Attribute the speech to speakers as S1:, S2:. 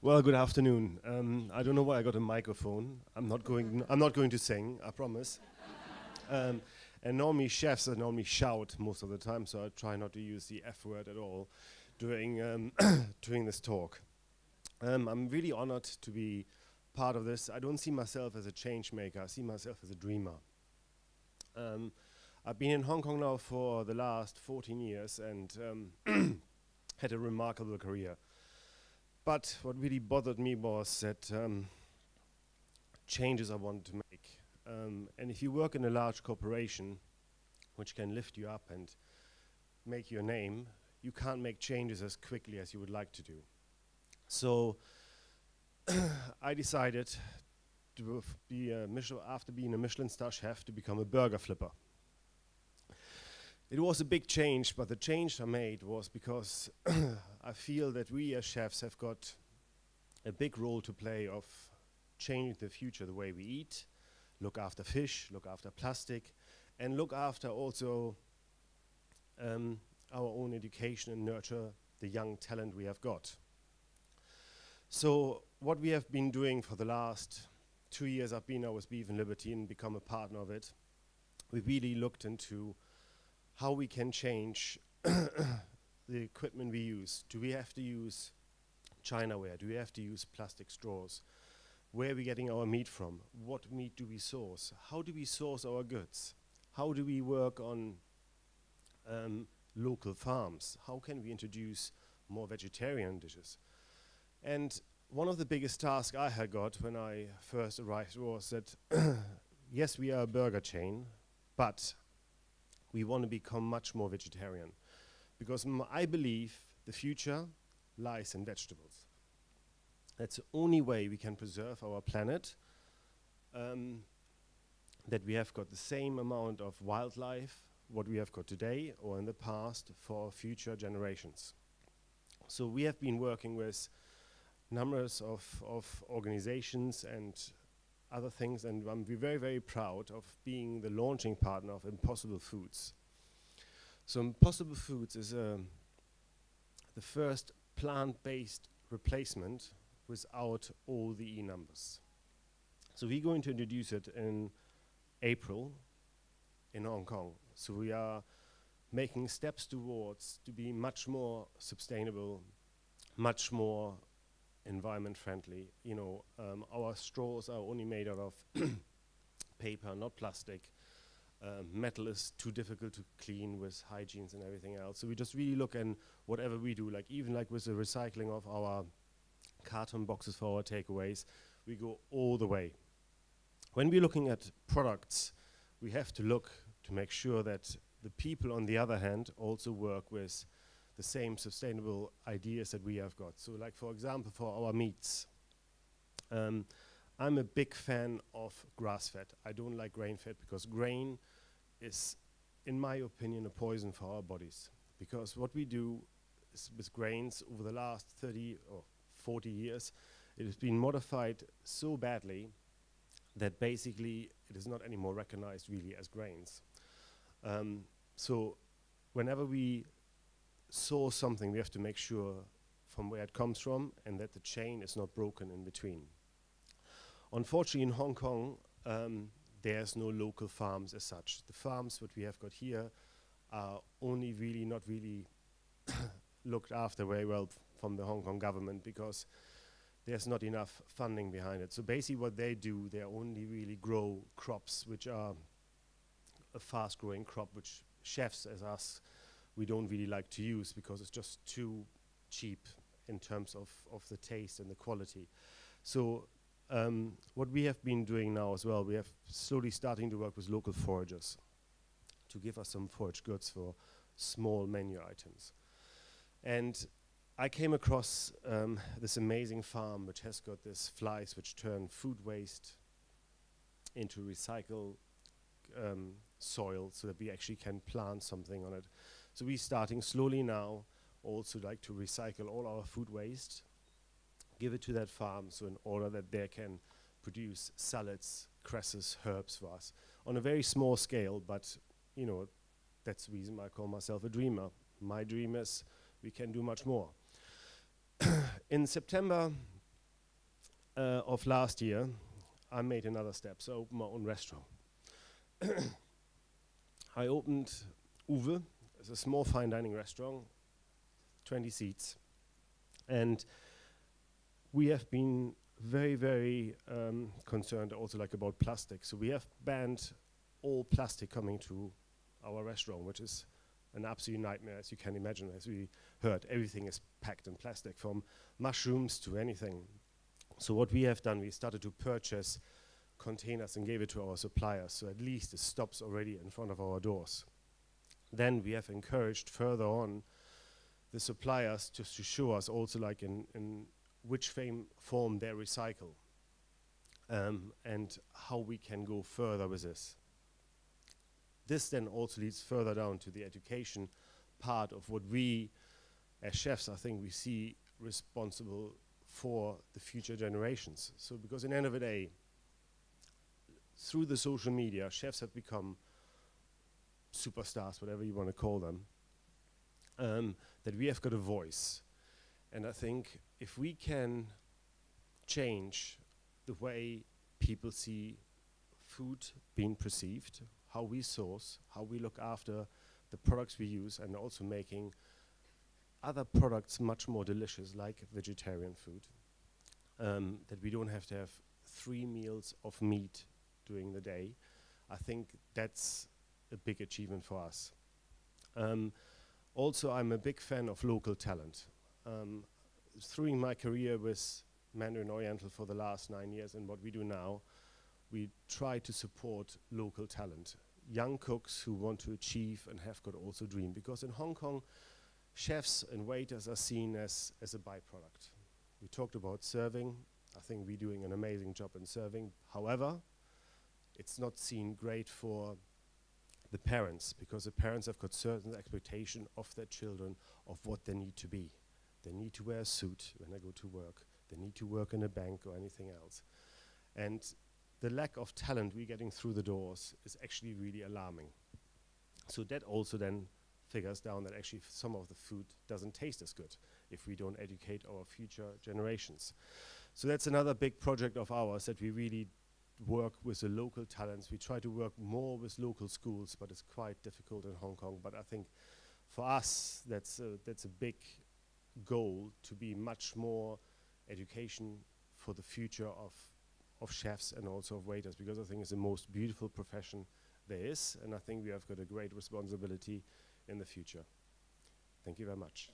S1: Well, good afternoon. I don't know why I got a microphone. I'm not going to sing, I promise. And normally chefs normally shout most of the time, so I try not to use the F word at all during during this talk. I'm really honored to be part of this. I don't see myself as a change maker. I see myself as a dreamer. I've been in Hong Kong now for the last 14 years and had a remarkable career. But what really bothered me was that changes I wanted to make. And if you work in a large corporation, which can lift you up and make your name, you can't make changes as quickly as you would like to do. So I decided to be after being a Michelin star chef, to become a burger flipper. It was a big change, but the change I made was because I feel that we as chefs have got a big role to play of changing the future, the way we eat, look after fish, look after plastic, and look after also our own education and nurture the young talent we have got. So what we have been doing for the last 2 years, I've been now with Beef and Liberty and become a partner of it. We really looked into how we can change the equipment we use. Do we have to use Chinaware? Do we have to use plastic straws? Where are we getting our meat from? What meat do we source? How do we source our goods? How do we work on local farms? How can we introduce more vegetarian dishes? And one of the biggest tasks I had got when I first arrived was that yes, we are a burger chain, but we want to become much more vegetarian, because I believe the future lies in vegetables. That's the only way we can preserve our planet, that we have got the same amount of wildlife, what we have got today or in the past, for future generations. So we have been working with numbers of organizations and other things, and I'm very, very proud of being the launching partner of Impossible Foods. So Impossible Foods is the first plant-based replacement without all the E numbers. So we're going to introduce it in April in Hong Kong. So we are making steps towards to be much more sustainable, much more environment friendly. You know, our straws are only made out of paper, not plastic. Metal is too difficult to clean with hygienes and everything else. So we just really look in whatever we do, like even like with the recycling of our carton boxes for our takeaways, we go all the way. When we're looking at products, we have to look to make sure that the people on the other hand also work with the same sustainable ideas that we have got. So like for example, for our meats, I'm a big fan of grass fed. I don't like grain fed because grain is, in my opinion, a poison for our bodies. Because what we do is with grains over the last 30 or 40 years, it has been modified so badly that basically it is not anymore recognized really as grains. So whenever we source something, we have to make sure from where it comes from and that the chain is not broken in between. Unfortunately, in Hong Kong, there's no local farms as such. The farms that we have got here are only really not really looked after very well from the Hong Kong government, because there's not enough funding behind it. So basically what they do, they only really grow crops which are a fast-growing crop, which chefs as us, we don't really like to use because it's just too cheap in terms of the taste and the quality. So what we have been doing now as well, we have slowly starting to work with local foragers to give us some forage goods for small menu items. And I came across this amazing farm which has got these flies which turn food waste into recycled soil so that we actually can plant something on it. So we're starting slowly now also like to recycle all our food waste, give it to that farm, so in order that they can produce salads, cresses, herbs for us on a very small scale. But you know, that's the reason I call myself a dreamer. My dream is we can do much more. In September of last year, I made another step, so I opened my own restaurant. I opened Uwe. It's a small fine dining restaurant, 20 seats. And we have been very, very concerned also like about plastic. So we have banned all plastic coming to our restaurant, which is an absolute nightmare, as you can imagine. As we heard, everything is packed in plastic, from mushrooms to anything. So what we have done, we started to purchase containers and gave it to our suppliers, so at least it stops already in front of our doors. Then we have encouraged further on the suppliers just to show us also like in which form they recycle, and how we can go further with this. This then also leads further down to the education part of what we as chefs, I think we see responsible for the future generations. So because in the end of the day, through the social media, chefs have become superstars, whatever you want to call them, that we have got a voice. And I think if we can change the way people see food being perceived, how we source, how we look after the products we use, and also making other products much more delicious, like vegetarian food, that we don't have to have 3 meals of meat during the day, I think that's a big achievement for us. Also, I'm a big fan of local talent. Through my career with Mandarin Oriental for the last 9 years and what we do now, we try to support local talent, young cooks who want to achieve and have got also dream. Because in Hong Kong, chefs and waiters are seen as a byproduct. We talked about serving. I think we're doing an amazing job in serving. However, it's not seen great for the parents, because the parents have got certain expectation of their children of what they need to be. They need to wear a suit when they go to work. They need to work in a bank or anything else. And the lack of talent we're getting through the doors is actually really alarming. So that also then figures down that actually some of the food doesn't taste as good if we don't educate our future generations. So that's another big project of ours, that we really work with the local talents. We try to work more with local schools, but it's quite difficult in Hong Kong. But I think for us, that's a big goal, to be much more education for the future of chefs and also of waiters, because I think it's the most beautiful profession there is, and I think we have got a great responsibility in the future. Thank you very much.